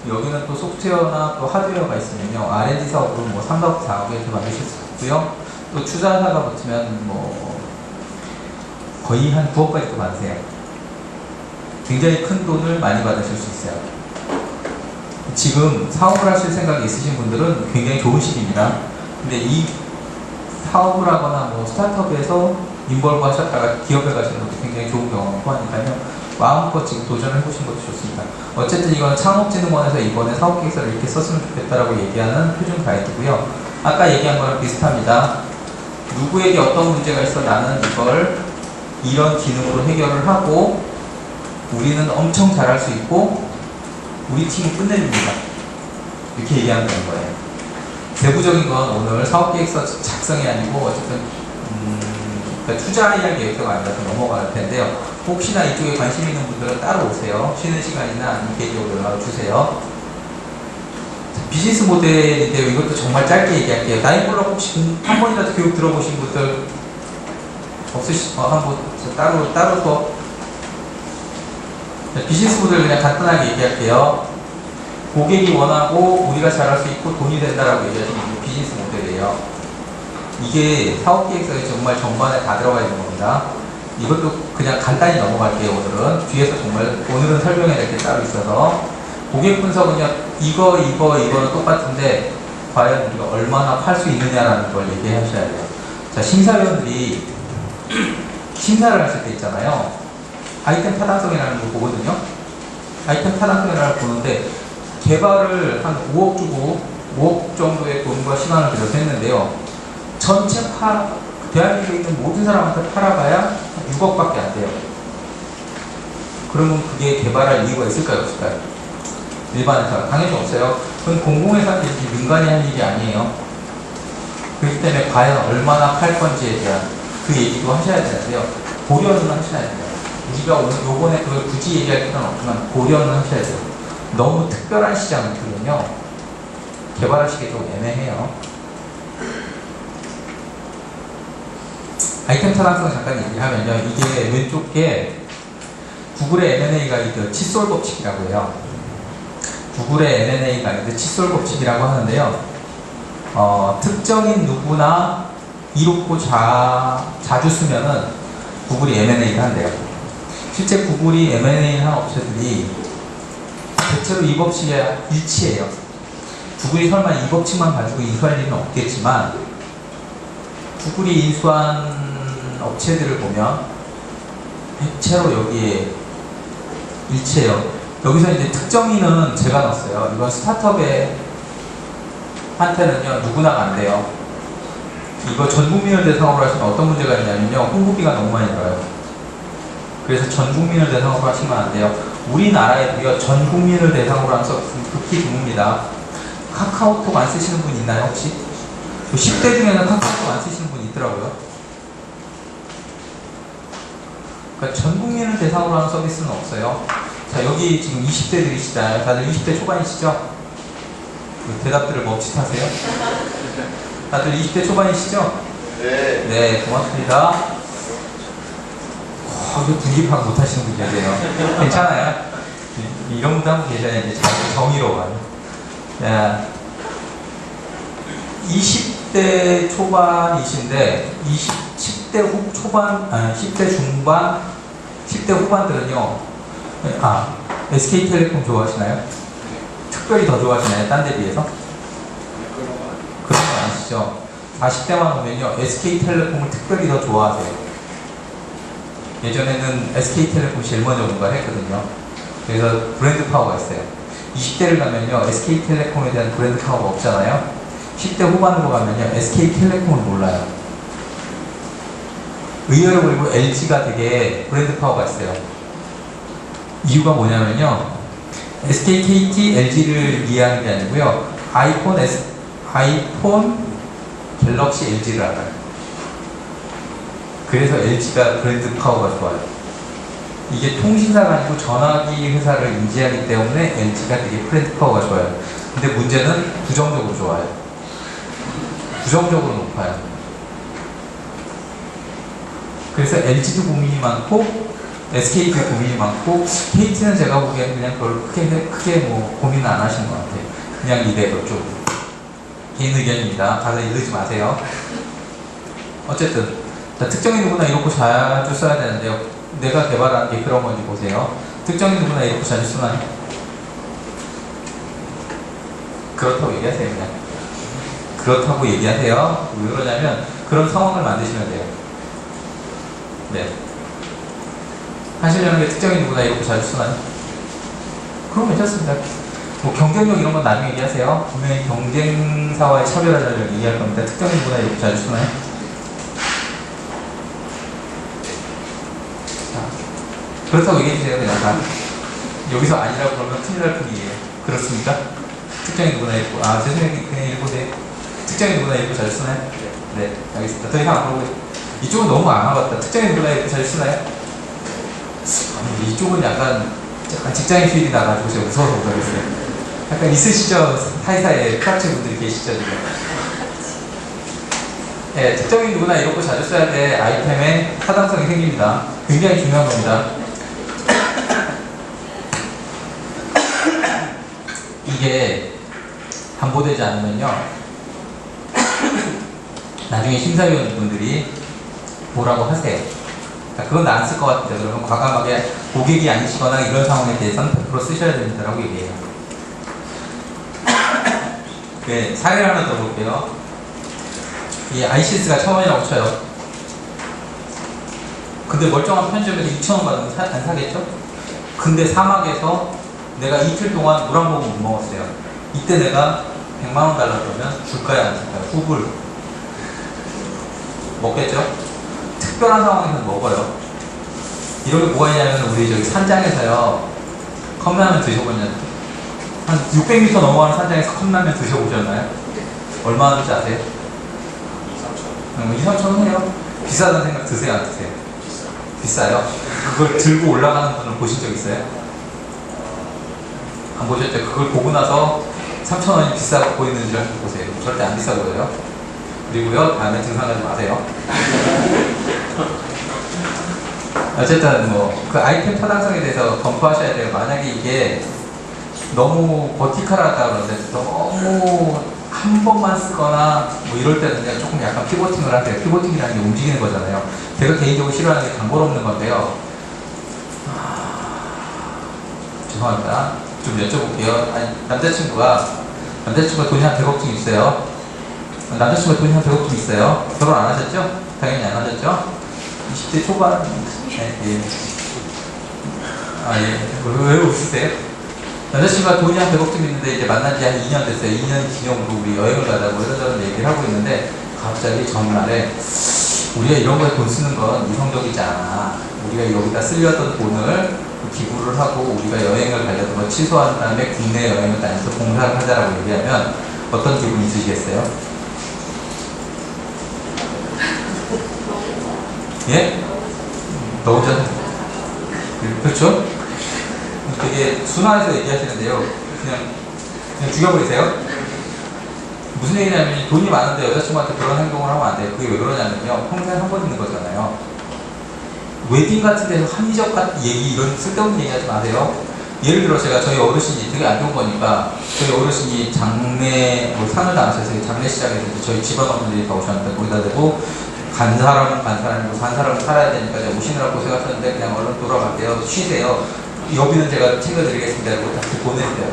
여기는 또 소프트웨어나 또 하드웨어가 있으면요 R&D 사업으로 뭐 3억, 4억 이렇게 받으실 수 있고요. 또 투자사가 붙으면 뭐 거의 한 9억까지도 받으세요. 굉장히 큰 돈을 많이 받으실 수 있어요. 지금 사업을 하실 생각이 있으신 분들은 굉장히 좋은 시기입니다. 근데 이 사업을 하거나 뭐 스타트업에서 인벌브 하셨다가 기업에 가시는 것도 굉장히 좋은 경험이고 하니까요. 마음껏 지금 도전을 해보신 것도 좋습니다. 어쨌든 이건 창업진흥원에서 이번에 사업계획서를 이렇게 썼으면 좋겠다라고 얘기하는 표준 가이드고요. 아까 얘기한 거랑 비슷합니다. 누구에게 어떤 문제가 있어 나는 이걸 이런 기능으로 해결을 하고 우리는 엄청 잘할 수 있고 우리 팀이 끝내줍니다. 이렇게 얘기하는 거예요. 세부적인 건 오늘 사업계획서 작성이 아니고 어쨌든 그러니까 투자할 계획서가 아니라서 넘어갈 텐데요. 혹시나 이쪽에 관심 있는 분들은 따로 오세요. 쉬는 시간이나 아니면 개인적으로 연락을 주세요. 비즈니스 모델인데요. 이것도 정말 짧게 얘기할게요. 나인블럭 혹시 한 번이라도 교육 들어보신 분들 한번 따로 또 비즈니스 모델 그냥 간단하게 얘기할게요. 고객이 원하고 우리가 잘할 수 있고 돈이 된다라고 얘기하시는 게 비즈니스 모델이에요. 이게 사업계획서에 정말 전반에 다 들어가 있는 겁니다. 이것도 그냥 간단히 넘어갈게요. 오늘은 뒤에서 정말 오늘은 설명해야 될 게 따로 있어서 고객 분석은요 이거는 똑같은데 과연 우리가 얼마나 팔 수 있느냐라는 걸 얘기하셔야 돼요. 자, 심사위원들이 심사를 하실 때 있잖아요. 아이템 타당성이라는 걸 보거든요. 아이템 타당성이라는 걸 보는데 개발을 한 5억 주고 5억 정도의 돈과 시간을 들여서 했는데요. 전체 대한민국에 있는 모든 사람한테 팔아봐야 6억밖에 안 돼요. 그러면 그게 개발할 이유가 있을까요? 없을까요? 일반 회사 당연히 없어요. 그건 공공회사인지 민간이 할 일이 아니에요. 그렇기 때문에 과연 얼마나 팔 건지에 대한 그 얘기도 하셔야 되는데요. 고려는 하셔야 돼요. 우리가 오늘 요번에 그걸 굳이 얘기할 필요는 없지만 고려는 하셔야 돼요. 너무 특별한 시장을 두면요 개발하시기 좀 애매해요. 아이템 타당성 잠깐 얘기하면요, 이게 왼쪽 게 구글의 M&A가 그 칫솔 법칙이라고 해요. 구글의 M&A가 그 칫솔 법칙이라고 하는데요. 특정인 누구나 이롭고 자주 쓰면은 구글이 M&A를 한대요. 실제 구글이 M&A를 한 업체들이 대체로 이 법칙에 일치해요. 구글이 설마 이 법칙만 가지고 인수할 일은 없겠지만 구글이 인수한 업체들을 보면 대체로 여기에 일치해요. 여기서 이제 특정인은 제가 넣었어요. 이건 스타트업에 한테는요 누구나 안 돼요. 이거 전 국민을 대상으로 하시면 어떤 문제가 있냐면요, 홍보비가 너무 많이 들어요. 그래서 전 국민을 대상으로 하시면 안 돼요. 우리나라에도요 전 국민을 대상으로 하는 서비스는 극히 드뭅니다. 카카오톡 안 쓰시는 분 있나요 혹시? 10대 중에는 카카오톡 안 쓰시는 분 있더라고요. 그러니까 전 국민을 대상으로 하는 서비스는 없어요. 자, 여기 지금 20대들이시잖아요. 다들 20대 초반이시죠? 대답들을 멈칫하세요. 다들 20대 초반이시죠? 네. 네, 고맙습니다. 이거 분기 파악 못 하시는 분이 계세요. 괜찮아요? 이런 분도 한 분 계셔야 이제 정의로워요. 야, 20대 초반이신데 10대 초반, 아니 10대 중반, 10대 후반들은요, SK텔레콤 좋아하시나요? 특별히 더 좋아하시나요? 딴 데 비해서? 그런 거 아니시죠? 40대만 오면요 SK텔레콤을 특별히 더 좋아하세요. 예전에는 SK텔레콤 제일 먼저 뭔가를 했거든요. 그래서 브랜드 파워가 있어요. 20대를 가면요 SK텔레콤에 대한 브랜드 파워가 없잖아요. 10대 후반으로 가면요 SK텔레콤을 몰라요. 의외로 그리고 LG가 되게 브랜드 파워가 있어요. 이유가 뭐냐면요, SK, KT, LG를 이해하는 게 아니고요, 아이폰, 갤럭시, LG를 알아요. 그래서 LG가 브랜드 파워가 좋아요. 이게 통신사가 아니고 전화기 회사를 인지하기 때문에 LG가 되게 브랜드 파워가 좋아요. 근데 문제는 부정적으로 좋아요. 부정적으로 높아요. 그래서 LG도 고민이 많고 SK도 고민이 많고 KT는 제가 보기에는 그냥 그걸 크게 뭐 고민을 안 하시는 것 같아요. 그냥 이대로 좀 개인 의견입니다. 다들 이러지 마세요. 어쨌든 자, 특정인 누구나 이렇고 자주 써야 되는데요. 내가 개발한 게 그런 건지 보세요. 특정인 누구나 이렇고 자주 쓰나요? 그렇다고 얘기하세요. 그냥 그렇다고 얘기하세요. 왜 그러냐면 그런 상황을 만드시면 돼요. 네. 하시려는 게 특정인 누구나 이렇게 자주 쓰나요? 그럼 괜찮습니다. 뭐 경쟁력 이런 건 나중에 얘기하세요. 분명히 경쟁사와의 차별화를 얘기할 겁니다. 특정인 누구나 이렇게 자주 쓰나요? 자, 그렇다고 얘기해주세요. 그냥 다. 여기서 아니라고 그러면 큰일 날 뿐이에요. 그렇습니까? 특정인 누구나 이렇게, 죄송해요. 그냥 읽어보세요. 특정인 누구나 이렇게 자주 쓰나요? 네, 알겠습니다. 더 이상 안 물어보세요. 이쪽은 너무 안 와봤다. 특정인 누구나 이렇게 자주 쓰나요? 아니, 이쪽은 약간 직장인 수입이 나가지고 제가 무서워서 못하겠어요. 약간 있으시죠? 사이사이에 프락치 분들이 계시죠? 지금. 네, 특정인 누구나 이렇고 자주 써야 될 아이템의 타당성이 생깁니다. 굉장히 중요한 겁니다. 이게 담보되지 않으면요 나중에 심사위원분들이 뭐라고 하세요. 그건 나 안 쓸 것 같은데 그러면 과감하게 고객이 아니시거나 이런 상황에 대해서는 100% 쓰셔야 됩니다라고 얘기해요. 네, 사례를 하나 더 볼게요. 이 아이시스가 처음이라고 쳐요. 근데 멀쩡한 편의점에서 2,000원 받으면 안 사겠죠? 근데 사막에서 내가 이틀 동안 물 한 모금 못 먹었어요. 이때 내가 100만 원 달라 그러면 줄까요? 안 줄까요? 후불. 먹겠죠? 특별한 상황에서는 먹어요. 이런 게 뭐가 있냐면 우리 저기 산장에서요. 컵라면 드셔보셨나요? 한 600m 넘어가는 산장에서 컵라면 드셔보셨나요? 얼마 하는지 아세요? 2, 3천 원이요. 비싸다는 생각 드세요? 안 드세요? 비싸요? 그걸 들고 올라가는 분을 보신 적 있어요? 안 보셨죠? 그걸 보고 나서 3,000원이 비싸고 보이는 줄 보세요. 절대 안 비싸 보여요. 그리고요, 다음에 등산 가지 마세요. 어쨌든 그 아이템 타당성에 대해서 검토하셔야 돼요. 만약에 이게 너무 버티컬하다 그러는데 너무 한 번만 쓰거나 뭐 이럴 때는 그냥 조금 약간 피보팅을 하세요. 피보팅이라는 게 움직이는 거잖아요. 제가 개인적으로 싫어하는 게 단골 없는 건데요. 죄송합니다. 좀 여쭤볼게요. 아니, 남자친구가 돈이 한 100억쯤 있어요. 남자친구가 돈이 한 100억쯤 있어요. 결혼 안 하셨죠? 당연히 안 하셨죠? 20대 초반. 네, 예. 아, 예. 왜 웃으세요? 남자친구가 돈이 한 100억쯤 있는데 이제 만난 지 한 2년 됐어요. 2년 기념으로 우리 여행을 가자고 이런저런 얘기를 하고 있는데 갑자기 전날에 우리가 이런 거에 돈 쓰는 건 이성적이지 않아. 우리가 여기다 쓰려던 돈을 기부를 하고 우리가 여행을 가려던 걸 취소한 다음에 국내 여행을 다녀서 봉사를 하자라고 얘기하면 어떤 기분이 있으시겠어요? 예? 너무 전 그렇죠? 되게 순화해서 얘기하시는데요. 그냥 죽여버리세요. 무슨 얘기냐면 돈이 많은데 여자친구한테 그런 행동을 하면 안 돼요. 그게 왜 그러냐면요. 평생 한 번 있는 거잖아요. 웨딩 같은 데서 합리적 같은 얘기, 이런 쓸데없는 얘기 하지 마세요. 예를 들어 제가 저희 어르신이 되게 안 좋은 거니까 저희 어르신이 장례 상을 당하셔서 장례식장에서 저희 집안 어머니들이 다 오셨는데 거기다 대고 간 사람은 간 사람이고 산 사람은 살아야 되니까 제가 오시느라 고생하셨는데 그냥 얼른 돌아갈게요. 쉬세요. 여비는 제가 챙겨드리겠습니다. 이러고 다 보내세요.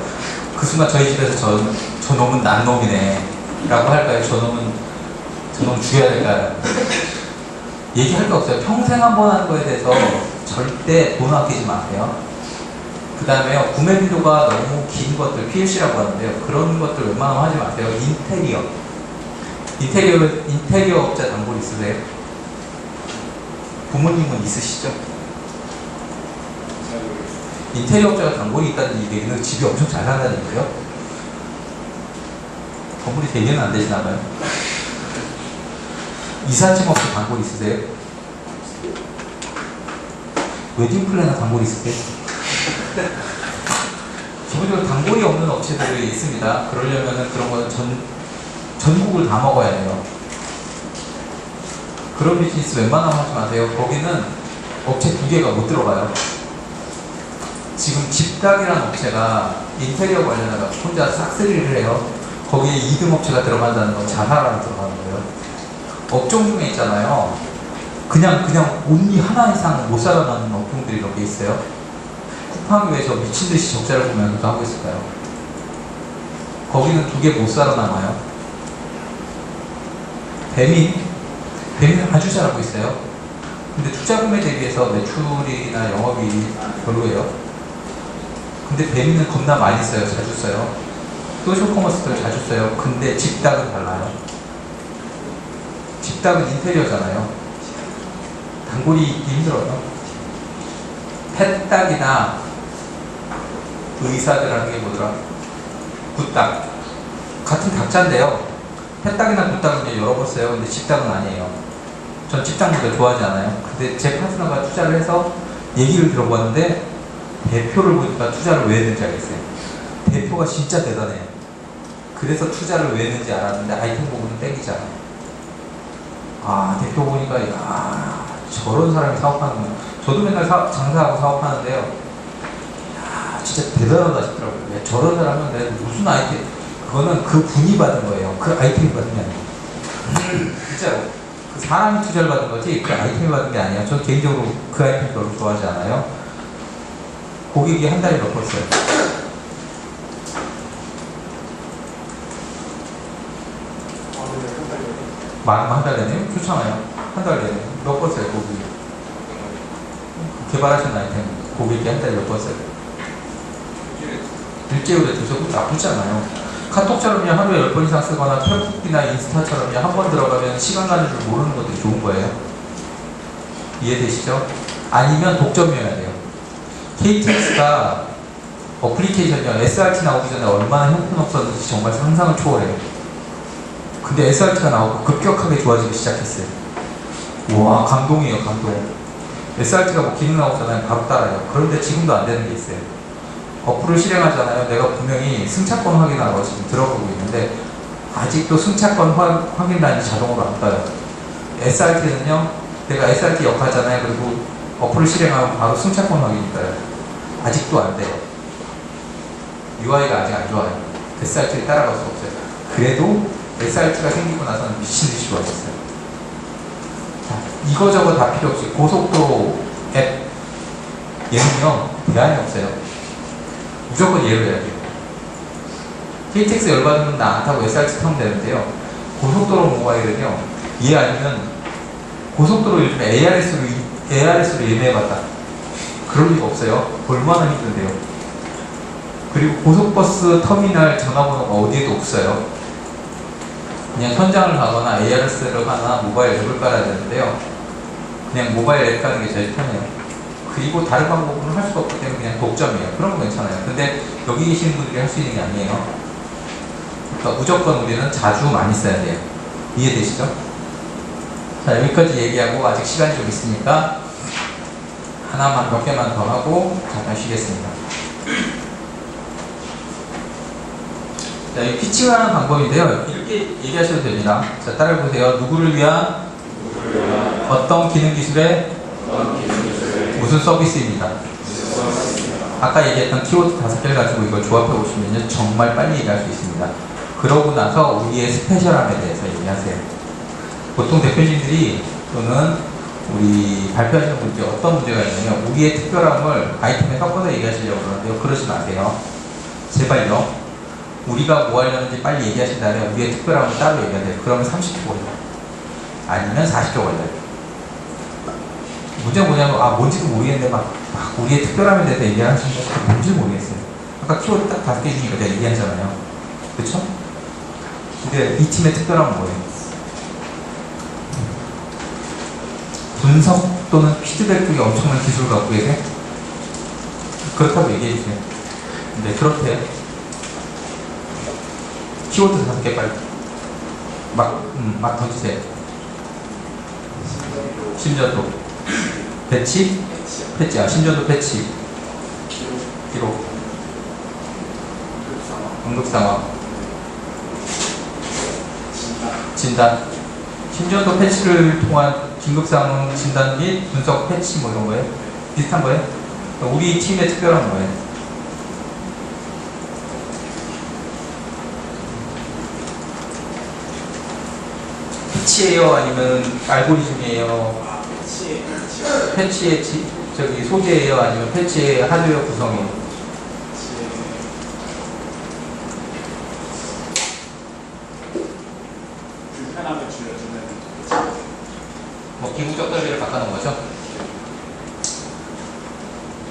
그 순간 저희 집에서 저 놈은 난 놈이네 라고 할까요? 저 놈 죽여야 될까요? 얘기할 거 없어요. 평생 한 번 하는 거에 대해서 절대 돈 아끼지 마세요. 그 다음에요, 구매 비도가 너무 긴 것들, PLC라고 하는데요. 그런 것들 웬만하면 하지 마세요. 인테리어 업자 단골 있으세요? 부모님은 있으시죠? 인테리어 업자가 단골이 있다는 얘기는 집이 엄청 잘 산다는 얘기예요. 건물이 대개는 안 되시나 봐요. 이삿짐 업체 단골 있으세요? 웨딩 플래너 단골 있으세요? 기본적으로 단골이 없는 업체들이 있습니다. 그러려면 그런 거는 전국을 다 먹어야 돼요. 그런 비즈니스 웬만하면 하지 마세요. 거기는 업체 2개가 못 들어가요. 지금 집닭이라는 업체가 인테리어 관련해서 혼자 싹쓸이를 해요. 거기에 2등 업체가 들어간다는 건 자사라는 들어가는 거예요. 업종 중에 있잖아요. 그냥 온리 하나 이상 못 살아남는 업종들이 몇 개 있어요. 쿠팡이 왜 저 미친듯이 적자를 보면서 하고 있을까요? 거기는 2개 못 살아남아요. 배민은 아주 잘하고 있어요. 근데 투자금에 대비해서 매출이나 영업이익이 별로예요. 근데 배민은 겁나 많이 써요. 자주 써요. 소셜커머스를 자주 써요. 근데 집닭은 달라요. 집닭은 인테리어잖아요. 단골이 있기 힘들어요. 펫닭이나 의사들하는 게 뭐더라? 굿닭. 같은 닭자인데요. 펫닭이나 굿닭은 이제 열어봤어요. 근데 집닭은 아니에요. 전 집닭보다 좋아하지 않아요. 근데 제 파트너가 투자를 해서 얘기를 들어봤는데 대표를 보니까 투자를 왜 했는지 알겠어요. 대표가 진짜 대단해요. 그래서 투자를 왜 했는지 알았는데 아이템 보고는 땡기잖아. 아, 대표 보니까 저런 사람이 사업하는구나. 저도 맨날 장사하고 사업하는데요. 야, 진짜 대단하다 싶더라고요. 야, 저런 사람은 내가 무슨 아이템, 그거는 그 분이 받은 거예요. 그 아이템이 받은 게 아니에요. 진짜로. 그 사람이 투자를 받은 거지 그 아이템이 받은 게 아니에요. 저 개인적으로 그 아이템 별로 좋아하지 않아요. 고객이 한 달에 몇 번 써요? 한 달 내내요? 좋잖아요. 한 달 내내. 몇 번 써요, 고객이? 개발하신 아이템 고객이 한 달에 몇 번 써요? 일주일에 두세 번 나쁘지 않아요. 카톡처럼 그냥 하루에 10번 이상 쓰거나 페북이나 인스타처럼 그냥 한 번 들어가면 시간 가는 줄 모르는 것도 좋은 거예요. 이해되시죠? 아니면 독점이어야 돼요. KTX가 어플리케이션이요. SRT 나오기 전에 얼마나 형편없었는지 정말 상상을 초월해요. 근데 SRT가 나오고 급격하게 좋아지기 시작했어요. 와, 감동이에요, 감동. SRT가 뭐 기능 나오잖아요. 바로 따라요. 그런데 지금도 안 되는 게 있어요. 어플을 실행하잖아요. 내가 분명히 승차권 확인하고 지금 들어보고 있는데 아직도 승차권 확인란이 자동으로 안 떠요. SRT는요, 내가 SRT 역하잖아요. 그리고 어플을 실행하면 바로 승차권 확인이 떠요. 아직도 안 돼요. UI가 아직 안 좋아요. SRT를 따라갈 수 없어요. 그래도 SRT가 생기고 나서는 미친듯이 좋아졌어요. 자, 이거저거 다 필요 없이 고속도로 앱 얘는요, 대안이 없어요. 무조건 얘로 해야 돼요. KTX 열받으면 나 안 타고 SRT 타면 되는데요. 고속도로 모바일은요, 얘 아니면 고속도로 요즘 ARS로 예매해봤다. 그럴 리가 없어요. 얼마나 힘든데요. 그리고 고속버스 터미널 전화번호가 어디에도 없어요. 그냥 현장을 가거나 ARS를 하나 모바일 앱을 깔아야 되는데요. 그냥 모바일 앱 가는 게 제일 편해요. 그리고 다른 방법은 할 수가 없기 때문에 그냥 독점이에요. 그런 건 괜찮아요. 근데 여기 계시는 분들이 할 수 있는 게 아니에요. 그러니까 무조건 우리는 자주 많이 써야 돼요. 이해되시죠? 자, 여기까지 얘기하고 아직 시간이 좀 있으니까 하나만 몇 개만 더 하고 잠깐 쉬겠습니다. 자, 이 피칭하는 방법인데요. 이렇게 얘기하셔도 됩니다. 자, 따라해보세요. 누구를 위한 어떤 기능 기술의 무슨 서비스입니다. 아까 얘기했던 키워드 5개를 가지고 이걸 조합해 보시면 정말 빨리 얘기할 수 있습니다. 그러고 나서 우리의 스페셜함에 대해서 얘기하세요. 보통 대표님들이 또는 우리 발표하시는 분들이 어떤 문제가 있냐면 우리의 특별함을 아이템에 섞어서 얘기하시려고 그러는데요. 그러지 마세요. 제발요. 우리가 뭐 하려는지 빨리 얘기하신 다음에 우리의 특별함을 따로 얘기하세요. 그러면 30초 걸려요. 아니면 40초 걸려요. 문제가 뭐냐면 뭔지도 모르겠는데 막 우리의 특별함에 대해서 얘기하시는 거 뭔지 모르겠어요. 아까 키워드 딱 5개 주니까 내가 얘기하잖아요. 그쵸? 근데 이 팀의 특별함은 뭐예요? 분석 또는 피드백 쪽에 엄청난 기술을 갖고 계세요? 그렇다고 얘기해 주세요. 네, 그렇대요. 키워드 5개 빨리 막 던지세요. 심전도 패치? 심전도 패치 기록 응급상황 진단 심전도 패치를 통한 긴급상황 진단 및 분석 패치 뭐 이런 거예요? 비슷한 거예요? 우리 팀의 특별한 거예요? 패치예요? 아니면 알고리즘이에요? 패치의 저기 소재예요? 아니면 패치의 하드웨어 구성이에요? 불편함을 줄여주는 뭐 기구적 설비를 바꿔놓은 거죠?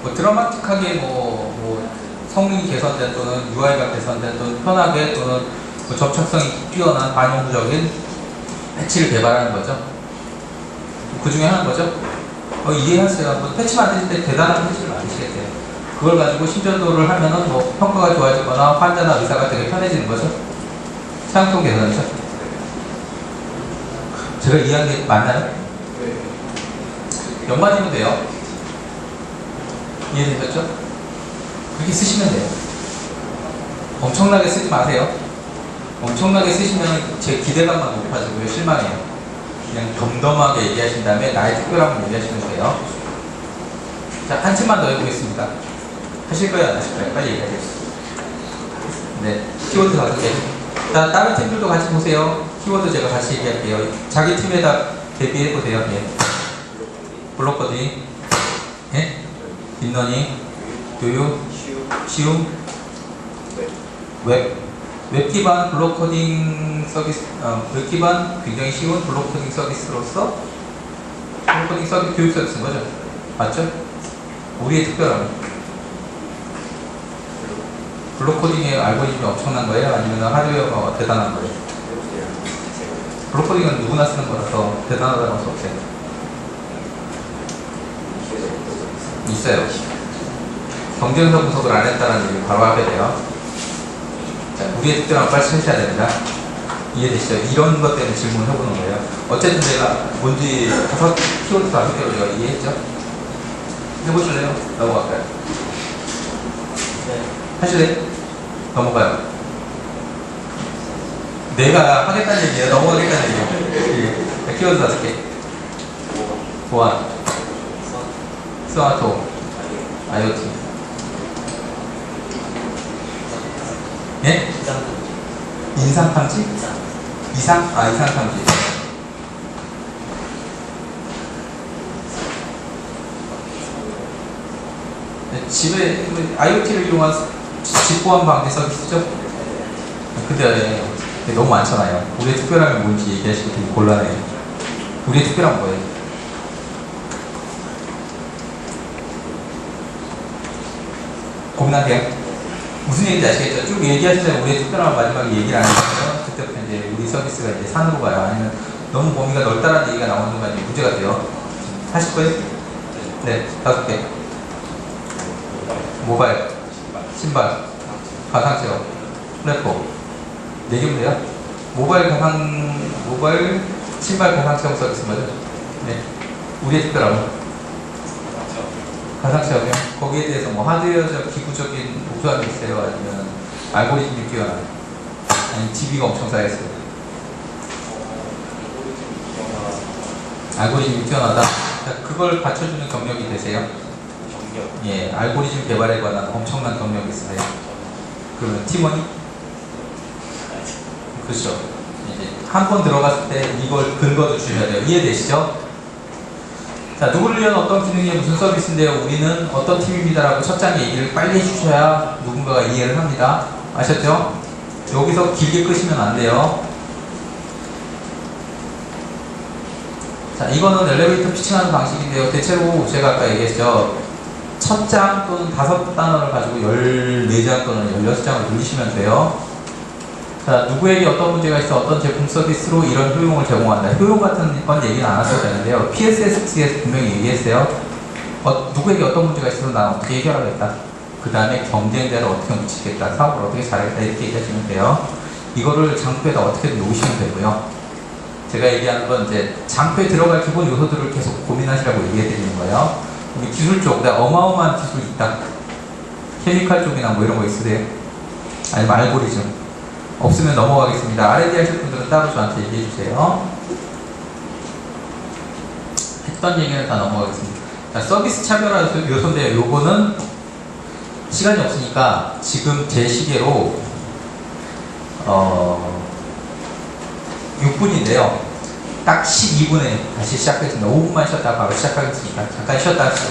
뭐 드라마틱하게 뭐 성능이 개선된 또는 UI가 개선된 또는 편하게 또는 뭐 접착성이 뛰어난 반영구적인 패치를 개발하는 거죠. 그 중에 하나인 거죠. 이해하세요. 뭐 패치 만드실 때 대단한 패치를 만드시겠대요. 그걸 가지고 심전도를 하면은 뭐 평가가 좋아지거나 환자나 의사가 되게 편해지는 거죠. 사용성 개선이죠. 제가 이해한 게 맞나요? 몇 마디면 돼요. 이해되셨죠? 그렇게 쓰시면 돼요. 엄청나게 쓰지 마세요. 엄청나게 쓰시면 제 기대감만 높아지고요. 실망해요. 그냥 덤덤하게 얘기하신 다음에 나의 특별함을 얘기하시면 돼요. 자, 한 층만 더 해보겠습니다. 하실 거예요? 안 하실 거예요? 빨리 얘기하세요. 네, 키워드 5개. 자, 다른 팀들도 같이 보세요. 키워드 제가 같이 얘기할게요. 자기 팀에다 대비해보세요. 예. 블록코딩, 예? 딥러닝, 교육, 쉬움, 웹 기반 블록 코딩 서비스, 웹 기반 굉장히 쉬운 블록 코딩 서비스로서 블록 코딩 서비스 교육 서비스인 거죠. 맞죠? 우리의 특별함. 블록 코딩의 알고리즘이 엄청난 거예요? 아니면 하드웨어가 대단한 거예요? 블록 코딩은 누구나 쓰는 거라서 대단하다고 할 수 없어요. 있어요. 경쟁사 분석을 안 했다는 얘기 바로 하게 돼요. 자, 우리의 특별함을 빨리 찾으셔야 됩니다. 이해되시죠? 이런 것 때문에 질문을 해보는 거예요. 어쨌든 제가 뭔지 5개월, 5개월 제가 이해했죠? 해보실래요? 넘어갈까요? 네. 하실래요? 넘어가요. 내가 하겠다는 얘기예요. 넘어가겠다는 얘기예요. 예. 키워드 5개. 보안, 스마트홈, IoT. 예? 인상탐지? 이상? 아, 이상탐지. 네, 집에 IoT를 이용한 집보안 방지 서비스죠? 근데 너무 많잖아요. 우리의 특별함이 뭔지 얘기하시기 되게 곤란해요. 우리의 특별함은 뭐예요? 고민하세요? 무슨 얘기인지 아시겠죠? 쭉 얘기하시면 우리의 특별함을 마지막에 얘기를 안 해주면 그때부터 이제 우리 서비스가 이제 산으로 가요. 아니면 너무 범위가 넓다라는 얘기가 나오는 순간 이제 문제가 돼요. 하실 거예요? 네, 5개. 모바일, 신발, 가상체험, 플랫폼. 4개면 돼요? 모바일, 신발 가상체험 서비스 맞죠? 네. 우리의 특별함은? 가상체험이요? 거기에 대해서 뭐 하드웨어적, 기구적인 보수함이 있어요? 아니면 알고리즘이 뛰어나요? 아니면 DB가 엄청 쌓여있어요? 알고리즘이 뛰어나다? 자, 그걸 받쳐주는 경력이 되세요? 경력. 예, 알고리즘 개발에 관한 엄청난 경력이 있으세요? 그러면 팀원이? 그렇죠. 이제 한 번 들어갔을 때 이걸 근거도 주셔야 돼요. 이해되시죠? 자, 누구를 위한 어떤 기능이 무슨 서비스인데요. 우리는 어떤 팀입니다라고 첫 장 얘기를 빨리 해주셔야 누군가가 이해를 합니다. 아셨죠? 여기서 길게 끄시면 안 돼요. 자, 이거는 엘리베이터 피칭하는 방식인데요. 대체로 제가 아까 얘기했죠. 첫 장 또는 5단어를 가지고 14장 또는 16장을 돌리시면 돼요. 자, 누구에게 어떤 문제가 있어 어떤 제품 서비스로 이런 효용을 제공한다. 효용 같은 건 얘기는 안 하셔도 되는데요. PSS에서 분명히 얘기했어요. 누구에게 어떤 문제가 있어서 난 어떻게 해결하겠다. 그 다음에 경쟁자를 어떻게 묻히겠다. 사업을 어떻게 잘하겠다. 이렇게 얘기하시면 돼요. 이거를 장표에다 어떻게든 놓으시면 되고요. 제가 얘기하는 건 이제 장표에 들어갈 기본 요소들을 계속 고민하시라고 얘기해 드리는 거예요. 기술 쪽, 어마어마한 기술이 있다. 케미칼 쪽이나 뭐 이런 거 있으세요? 아니면 알고리즘. 없으면 넘어가겠습니다. R&D 하실 분들은 따로 저한테 얘기해 주세요. 했던 얘기는 다 넘어가겠습니다. 자, 서비스 차별화 요소인데요. 요거는 시간이 없으니까 지금 제 시계로 6분인데요. 딱 12분에 다시 시작하겠습니다. 5분만 쉬었다가 바로 시작하겠습니다. 잠깐 쉬었다 하시죠.